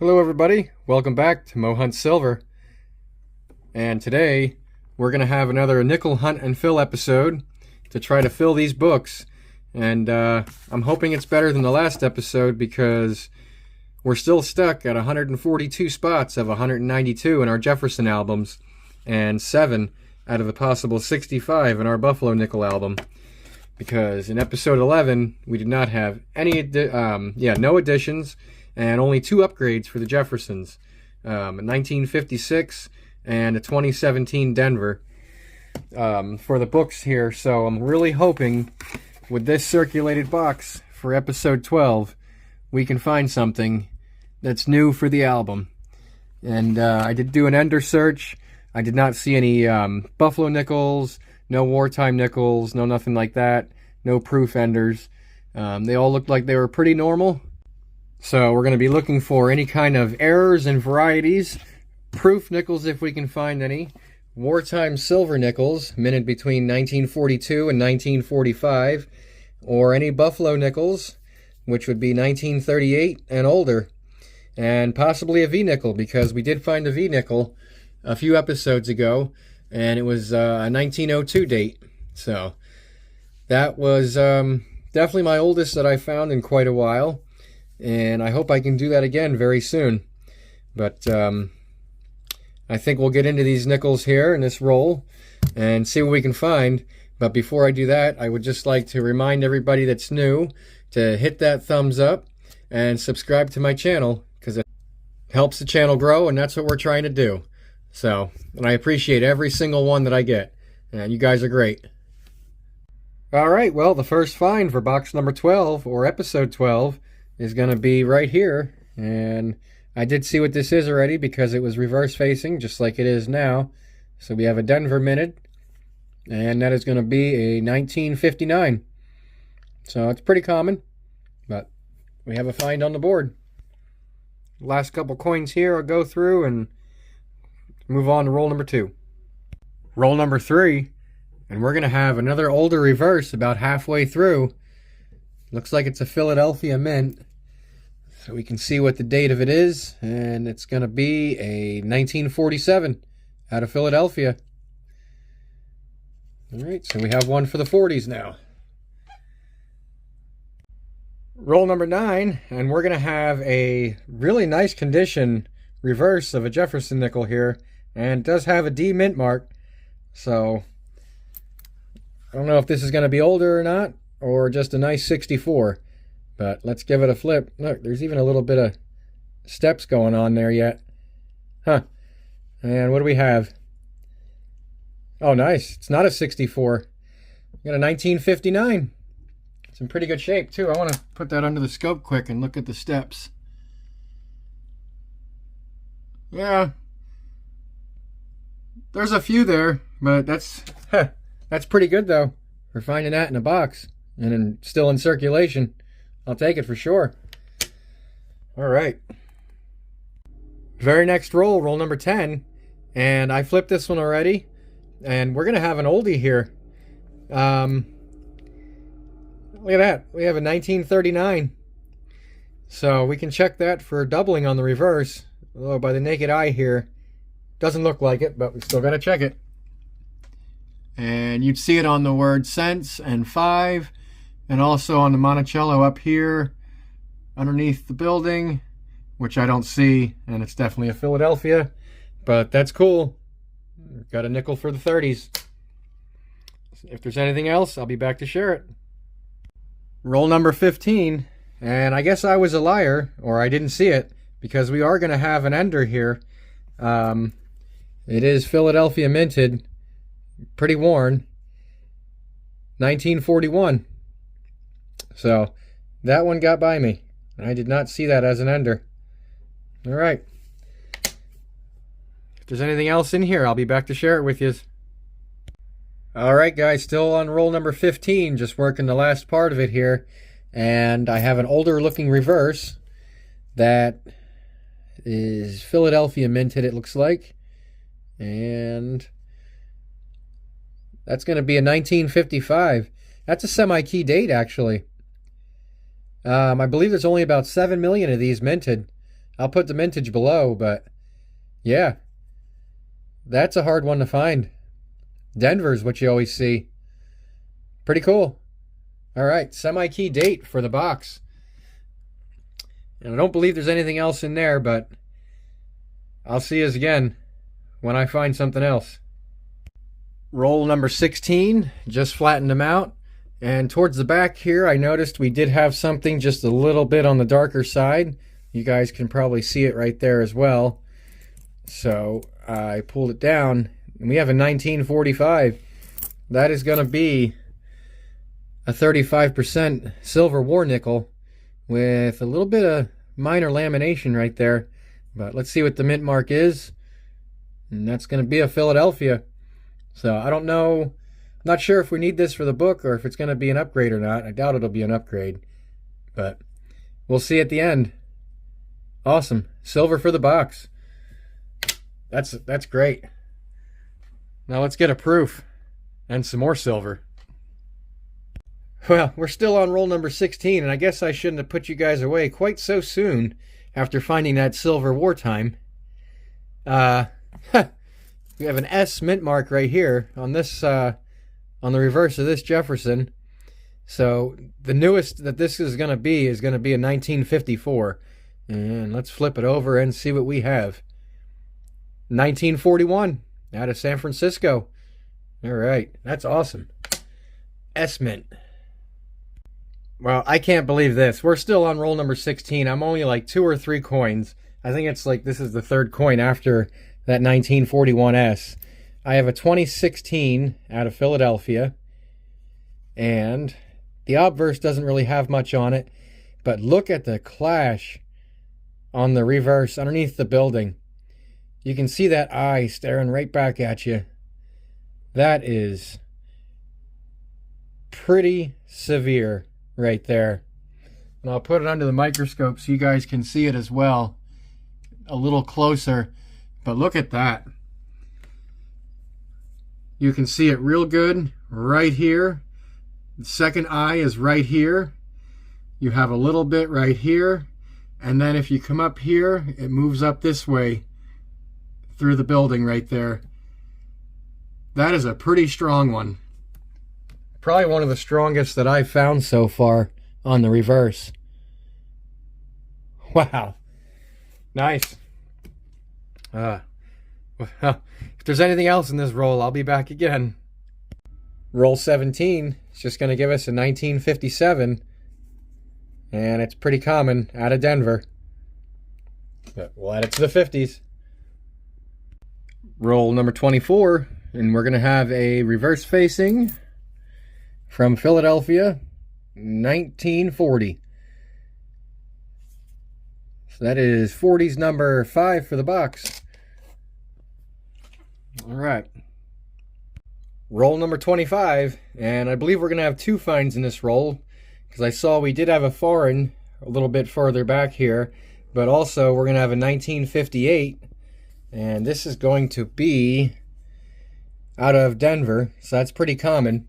Hello everybody, welcome back to Mo Hunt Silver. And today we're going to have another nickel hunt and fill episode to try to fill these books. And I'm hoping it's better than the last episode because we're still stuck at 142 spots of 192 in our Jefferson albums and 7 out of the possible 65 in our Buffalo Nickel album. Because in episode 11 we did not have any no additions and only 2 upgrades for the Jeffersons, a 1956 and a 2017 Denver for the books here. So I'm really hoping with this circulated box for episode 12 we can find something that's new for the album. And I did do an ender search. I did not see any Buffalo nickels, no wartime nickels, no nothing like that, no proof enders. They all looked like they were pretty normal. So we're going to be looking for any kind of errors and varieties, proof nickels if we can find any, wartime silver nickels minted between 1942 and 1945, or any Buffalo nickels, which would be 1938 and older, and possibly a V-nickel, because we did find a V-nickel a few episodes ago, and it was a 1902 date. So that was definitely my oldest that I found in quite a while. And I hope I can do that again very soon. But I think we'll get into these nickels here in this roll and see what we can find. But before I do that, I would just like to remind everybody that's new to hit that thumbs up and subscribe to my channel, because it helps the channel grow, and that's what we're trying to do. So, and I appreciate every single one that I get. And you guys are great. Alright, well, the first find for box number 12, or episode 12, is going to be right here. And I did see what this is already because it was reverse facing just like it is now. So we have a Denver minted, and that is going to be a 1959. So it's pretty common, but we have a find on the board. Last couple coins here I'll go through and move on to roll number 2. Roll number 3, and we're going to have another older reverse about halfway through. Looks like it's a Philadelphia mint. So we can see what the date of it is, and it's going to be a 1947 out of Philadelphia. Alright, so we have one for the 40s now. Roll number 9, and we're going to have a really nice condition reverse of a Jefferson nickel here, and it does have a D mint mark. So I don't know if this is going to be older or not, or just a nice 64. But let's give it a flip. Look, there's even a little bit of steps going on there yet. Huh. And what do we have? Oh, nice. It's not a 64. We got a 1959. It's in pretty good shape, too. I want to put that under the scope quick and look at the steps. Yeah. There's a few there, but that's pretty good, though, for finding that in a box and still in circulation. I'll take it for sure. All right. Very next roll, roll number 10. And I flipped this one already. And we're going to have an oldie here. Look at that. We have a 1939. So we can check that for doubling on the reverse. Although by the naked eye here, doesn't look like it, but we still got to check it. And you'd see it on the word cents and 5. And also on the Monticello up here underneath the building, which I don't see, and it's definitely a Philadelphia, but that's cool. Got a nickel for the 30s. If there's anything else, I'll be back to share it. Roll number 15, and I guess I was a liar, or I didn't see it, because we are going to have an ender here. It is Philadelphia minted, pretty worn, 1941. So that one got by me. I did not see that as an ender. All right. If there's anything else in here, I'll be back to share it with you. All right, guys, still on roll number 15, just working the last part of it here. And I have an older looking reverse that is Philadelphia minted, it looks like. And that's going to be a 1955. That's a semi-key date, actually. I believe there's only about 7 million of these minted. I'll put the mintage below, but yeah, that's a hard one to find. Denver's what you always see. Pretty cool. All right, semi-key date for the box. And I don't believe there's anything else in there, but I'll see us again when I find something else. Roll number 16, just flattened them out. And towards the back here, I noticed we did have something just a little bit on the darker side. You guys can probably see it right there as well. So I pulled it down, and we have a 1945. That is going to be a 35% silver war nickel with a little bit of minor lamination right there. But let's see what the mint mark is. And that's going to be a Philadelphia. So I don't know. I'm not sure if we need this for the book or if it's going to be an upgrade or not. I doubt it'll be an upgrade. But we'll see at the end. Awesome. Silver for the box. That's great. Now let's get a proof. And some more silver. Well, we're still on roll number 16, and I guess I shouldn't have put you guys away quite so soon after finding that silver wartime. We have an S mint mark right here on this, on the reverse of this Jefferson. So the newest that this is going to be a 1954. And let's flip it over and see what we have. 1941 out of San Francisco. All right, that's awesome. S mint. Well, I can't believe this. We're still on roll number 16. I'm only like 2 or 3 coins. I think it's like this is the 3rd coin after that 1941S. I have a 2016 out of Philadelphia. And the obverse doesn't really have much on it. But look at the clash on the reverse underneath the building. You can see that eye staring right back at you. That is pretty severe right there. And I'll put it under the microscope so you guys can see it as well a little closer. But look at that. You can see it real good right here. The second eye is right here. You have a little bit right here. And then if you come up here, it moves up this way through the building right there. That is a pretty strong one. Probably one of the strongest that I've found so far on the reverse. Wow. Nice. Well, if there's anything else in this roll, I'll be back again. Roll 17 is just going to give us a 1957. And it's pretty common out of Denver. But we'll add it to the 50s. Roll number 24. And we're going to have a reverse facing from Philadelphia, 1940. So that is 40's number 5 for the box. All right. Roll number 25. And I believe we're going to have 2 finds in this roll, because I saw we did have a foreign a little bit further back here. But also we're going to have a 1958. And this is going to be out of Denver. So that's pretty common.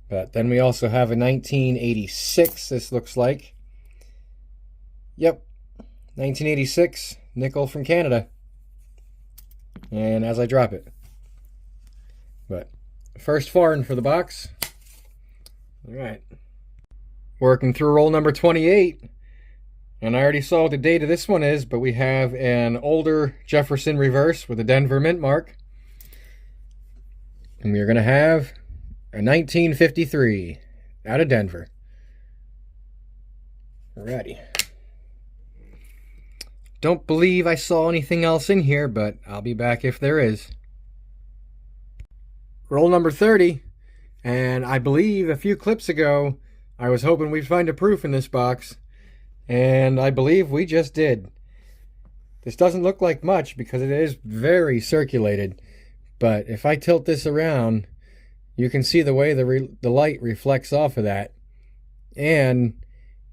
But then we also have a 1986, this looks like. Yep, 1986, nickel from Canada. And as I drop it. But first foreign for the box. All right. Working through roll number 28. And I already saw what the date of this one is, but we have an older Jefferson reverse with a Denver mint mark. And we are going to have a 1953 out of Denver. Alrighty. Don't believe I saw anything else in here, but I'll be back if there is. Roll number 30. And I believe a few clips ago, I was hoping we'd find a proof in this box. And I believe we just did. This doesn't look like much because it is very circulated. But if I tilt this around, you can see the way the light reflects off of that. And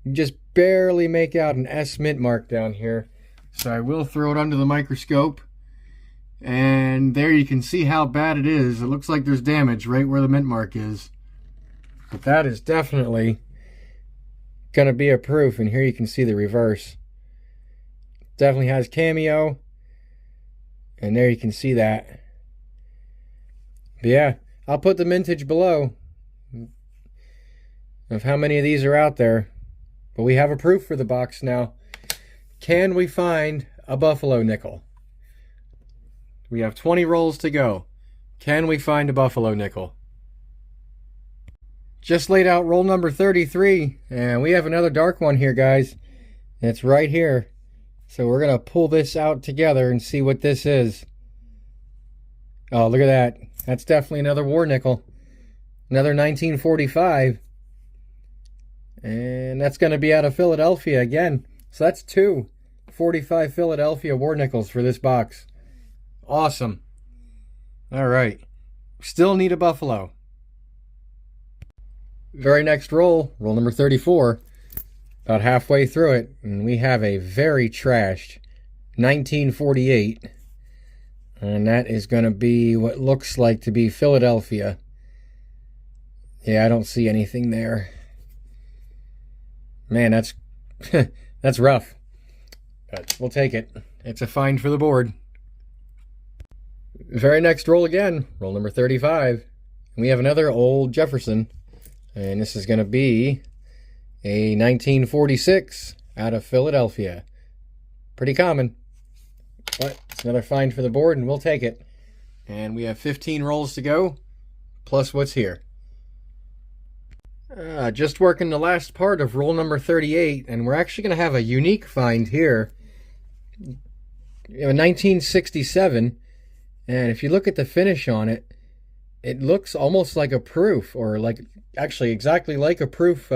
you just barely make out an S mint mark down here. So I will throw it under the microscope. And there you can see how bad it is. It looks like there's damage right where the mint mark is. But that is definitely going to be a proof. And here you can see the reverse. Definitely has cameo. And there you can see that. But yeah, I'll put the mintage below of how many of these are out there. But we have a proof for the box now. Can we find a Buffalo nickel? We have 20 rolls to go. Can we find a Buffalo nickel? Just laid out roll number 33, and we have another dark one here, guys. It's right here. So we're going to pull this out together and see what this is. Oh, look at that. That's definitely another war nickel. Another 1945. And that's going to be out of Philadelphia again. So that's 2 45 Philadelphia war nickels for this box. Awesome. All right. Still need a Buffalo. Very next roll, roll number 34. About halfway through it, and we have a very trashed 1948. And that is going to be what looks like to be Philadelphia. Yeah, I don't see anything there. Man, that's that's rough. But we'll take it. It's a find for the board. Very next roll again, roll number 35. And we have another old Jefferson. And this is going to be a 1946 out of Philadelphia. Pretty common. But it's another find for the board, and we'll take it. And we have 15 rolls to go, plus what's here. Just working the last part of roll number 38, and we're actually going to have a unique find here. 1967, and if you look at the finish on it, it looks almost like a proof, or like actually exactly like a proof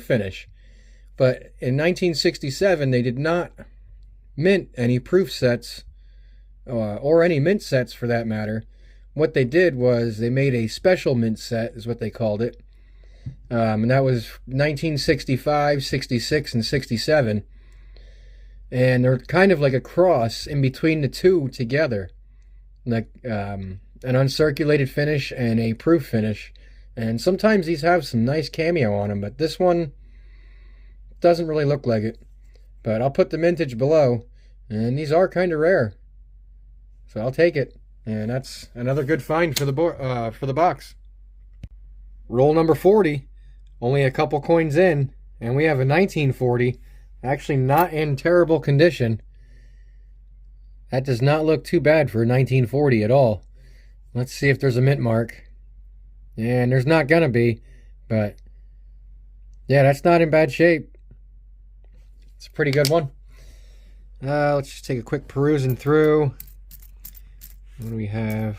finish. But in 1967, they did not mint any proof sets, or any mint sets for that matter. What they did was they made a special mint set, is what they called it. And that was 1965, 66, and 67. And they're kind of like a cross in between the two together. Like an uncirculated finish and a proof finish. And sometimes these have some nice cameo on them, but this one doesn't really look like it. But I'll put the mintage below, and these are kind of rare. So I'll take it. And that's another good find for the box. Roll number 40, only a couple coins in, and we have a 1940, actually not in terrible condition. That does not look too bad for a 1940 at all. Let's see if there's a mint mark. And there's not gonna be, but yeah, that's not in bad shape. It's a pretty good one. Let's just take a quick perusing through. What do we have?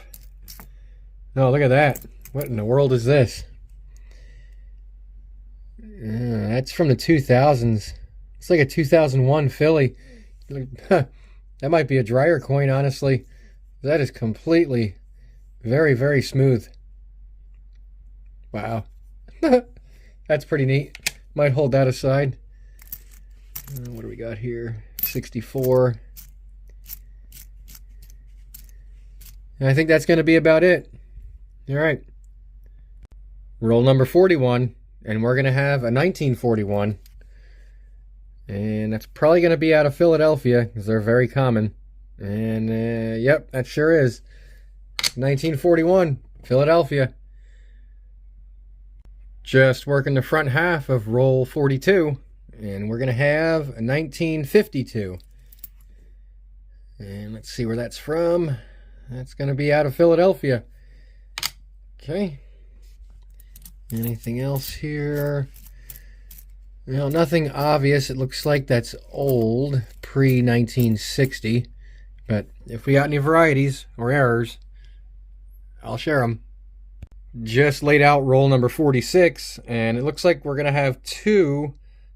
Oh, look at that. What in the world is this? That's from the 2000s. It's like a 2001 Philly. That might be a dryer coin, honestly. That is completely very, very smooth. Wow. That's pretty neat. Might hold that aside. What do we got here? 64. And I think that's going to be about it. All right. Roll number 41. And we're going to have a 1941. And that's probably going to be out of Philadelphia, because they're very common. And, yep, that sure is. 1941, Philadelphia. Just working the front half of roll 42. And we're going to have a 1952. And let's see where that's from. That's going to be out of Philadelphia. Okay. Anything else here? No, nothing obvious. It looks like that's old, pre-1960. But if we got any varieties or errors, I'll share them. Just laid out roll number 46, and it looks like we're going to have 2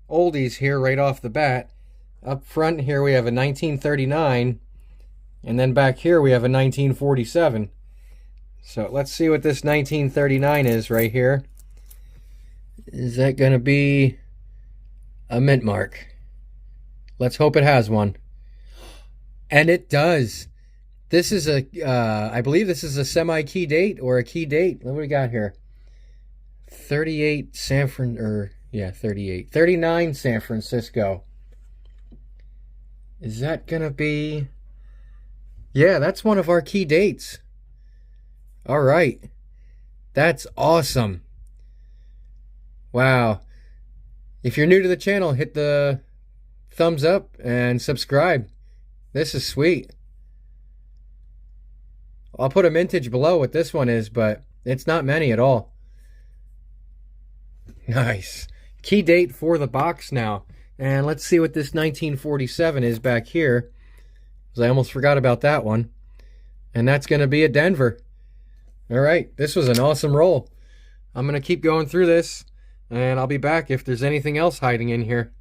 oldies here right off the bat. Up front here we have a 1939, and then back here we have a 1947. So let's see what this 1939 is right here. Is that going to be a mint mark? Let's hope it has one. And it does. This is a, I believe this is a semi-key date or a key date. What do we got here? 38 39 San Francisco. Is that gonna be... Yeah, that's one of our key dates. All right. That's awesome. Wow. If you're new to the channel, hit the thumbs up and subscribe. This is sweet. I'll put a mintage below what this one is, but it's not many at all. Nice. Key date for the box now. And let's see what this 1947 is back here, because I almost forgot about that one. And that's going to be a Denver. All right, this was an awesome roll. I'm going to keep going through this, and I'll be back if there's anything else hiding in here.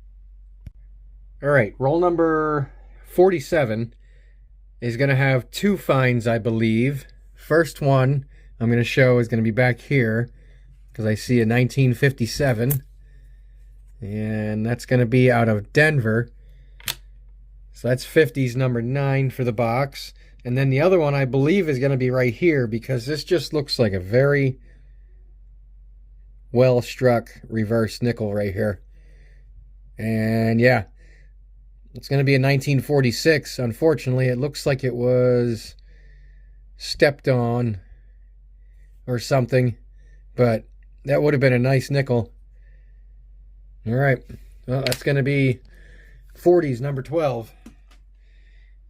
All right, roll number 47 is going to have two finds, I believe. First one I'm going to show is going to be back here, because I see a 1957. And that's going to be out of Denver. So that's 50s number 9 for the box. And then the other one I believe is going to be right here, because this just looks like a very well struck reverse nickel right here. And yeah, it's going to be a 1946. Unfortunately, it looks like it was stepped on or something, but that would have been a nice nickel. All right, well, that's going to be 40s number 12.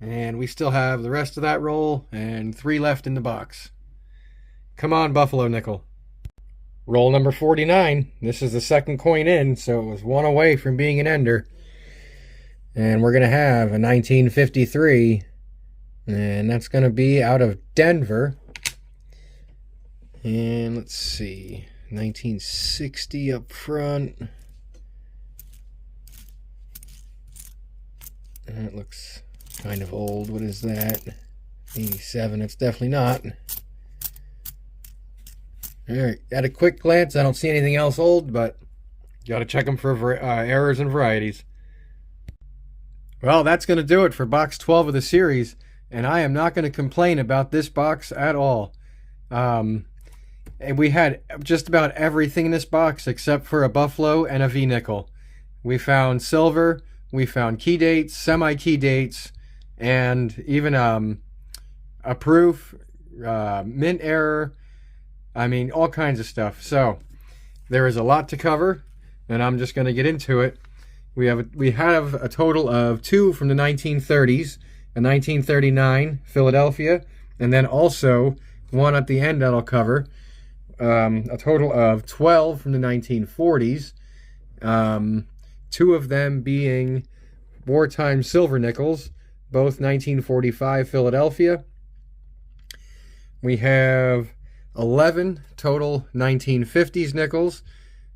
And we still have the rest of that roll and 3 left in the box. Come on, Buffalo nickel. Roll number 49. This is the second coin in, so it was one away from being an ender. And we're going to have a 1953. And that's going to be out of Denver. And let's see, 1960 up front. That looks kind of old. What is that? 87. It's definitely not. Alright, at a quick glance, I don't see anything else old, but got to check them for errors and varieties. Well, that's going to do it for box 12 of the series, and I am not going to complain about this box at all. And we had just about everything in this box except for a Buffalo and a V-nickel. We found silver, we found key dates, semi-key dates, and even a proof, mint error. I mean, all kinds of stuff. So there is a lot to cover, and I'm just going to get into it. We have a total of 2 from the 1930s, a 1939 Philadelphia, and then also one at the end that I'll cover. A total of 12 from the 1940s. 2 of them being wartime silver nickels, both 1945 Philadelphia. We have 11 total 1950s nickels.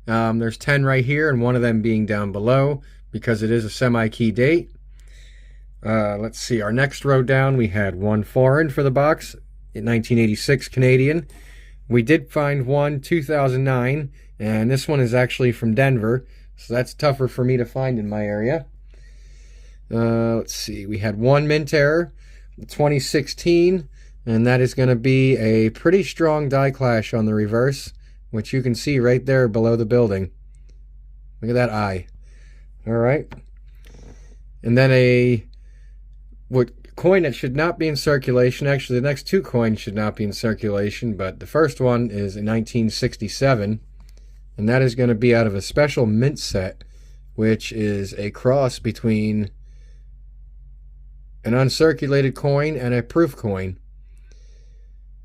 There's 10 right here, and one of them being down below because it is a semi-key date. Let's see, our next row down, we had 1 foreign for the box, in 1986 Canadian. We did find one 2009, and this one is actually from Denver, so that's tougher for me to find in my area. Let's see, we had 1 mint error, 2016, and that is going to be a pretty strong die clash on the reverse, which you can see right there below the building. Look at that eye. All right. And then a coin that should not be in circulation. Actually, the next 2 coins should not be in circulation, but the first one is in 1967, and that is going to be out of a special mint set, which is a cross between an uncirculated coin and a proof coin.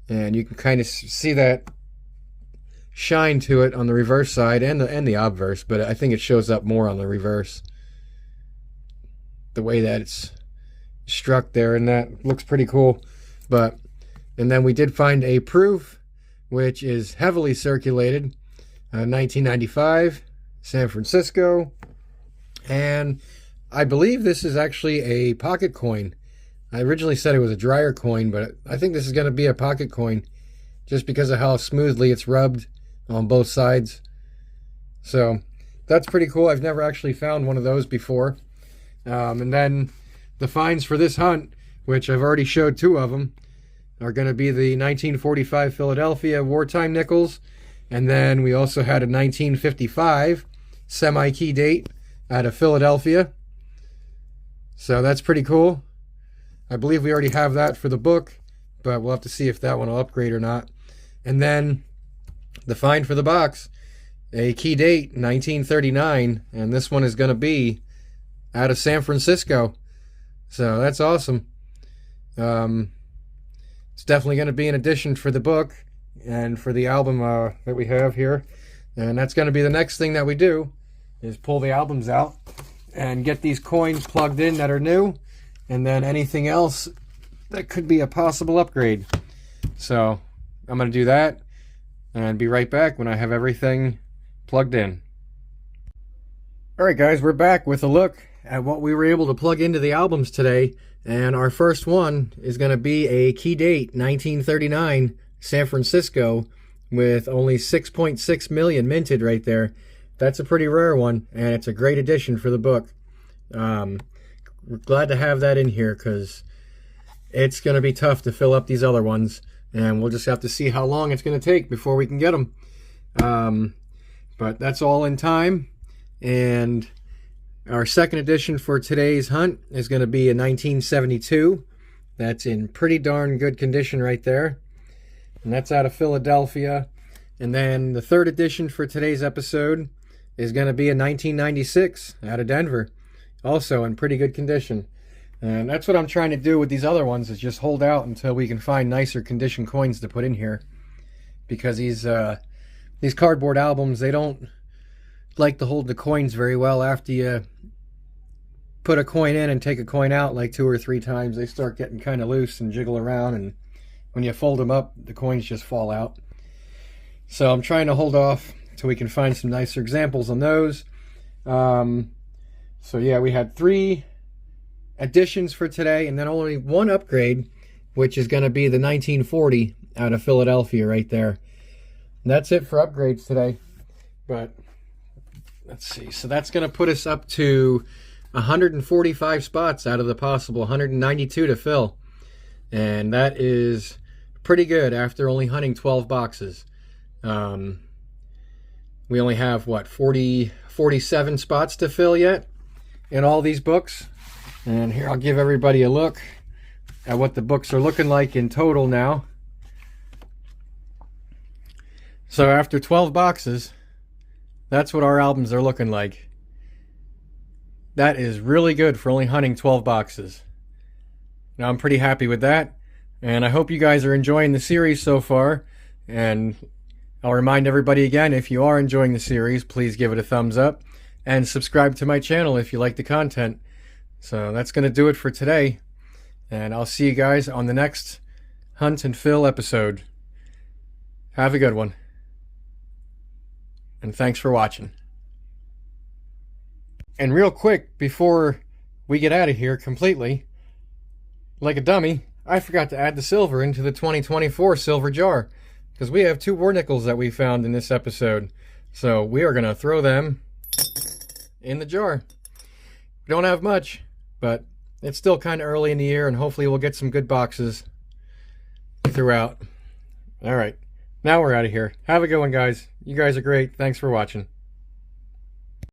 And you can kind of see that shine to it on the reverse side and the obverse, but I think it shows up more on the reverse. The way that it's struck there, and that looks pretty cool. And then we did find a proof, which is heavily circulated, 1995, San Francisco, and I believe this is actually a pocket coin. I originally said it was a dryer coin, but I think this is going to be a pocket coin just because of how smoothly it's rubbed on both sides. So that's pretty cool. I've never actually found one of those before. And then the finds for this hunt, which I've already showed 2 of them, are going to be the 1945 Philadelphia wartime nickels, and then we also had a 1955 semi-key date out of Philadelphia. So that's pretty cool. I believe we already have that for the book, but we'll have to see if that one will upgrade or not. And then the find for the box, a key date 1939, and this one is going to be out of San Francisco. So that's awesome. It's definitely going to be an addition for the book and for the album that we have here. And that's going to be the next thing that we do, is pull the albums out and get these coins plugged in that are new, and then anything else that could be a possible upgrade. So I'm going to do that and be right back when I have everything plugged in. Alright guys, we're back with a look at what we were able to plug into the albums today. And our first one is going to be a key date 1939 San Francisco with only 6.6 million minted right there. That's a pretty rare one, and it's a great addition for the book. We're glad to have that in here because it's going to be tough to fill up these other ones, and we'll just have to see how long it's going to take before we can get them. But that's all in time. And our second edition for today's hunt is going to be a 1972. That's in pretty darn good condition right there. And that's out of Philadelphia. And then the third edition for today's episode is going to be a 1996 out of Denver. Also in pretty good condition. And that's what I'm trying to do with these other ones, is just hold out until we can find nicer condition coins to put in here. Because these cardboard albums, they don't like to hold the coins very well. After you put a coin in and take a coin out like 2 or 3 times, they start getting kind of loose and jiggle around, and when you fold them up, the coins just fall out. So I'm trying to hold off till we can find some nicer examples on those. So yeah, we had 3 additions for today, and then only 1 upgrade, which is going to be the 1940 out of Philadelphia right there. And that's it for upgrades today. But let's see, so that's going to put us up to 145 spots out of the possible 192 to fill. And that is pretty good after only hunting 12 boxes. We only have, what, 47 spots to fill yet in all these books. And here, I'll give everybody a look at what the books are looking like in total now. So after 12 boxes, that's what our albums are looking like. That is really good for only hunting 12 boxes. Now I'm pretty happy with that, and I hope you guys are enjoying the series so far. And I'll remind everybody again, if you are enjoying the series, please give it a thumbs up and subscribe to my channel if you like the content. So that's going to do it for today, and I'll see you guys on the next Hunt and Fill episode. Have a good one, and thanks for watching. And real quick, before we get out of here completely, like a dummy, I forgot to add the silver into the 2024 silver jar, because we have 2 war nickels that we found in this episode. So we are going to throw them in the jar. We don't have much, but it's still kind of early in the year, and hopefully we'll get some good boxes throughout. All right, now we're out of here. Have a good one, guys. You guys are great. Thanks for watching.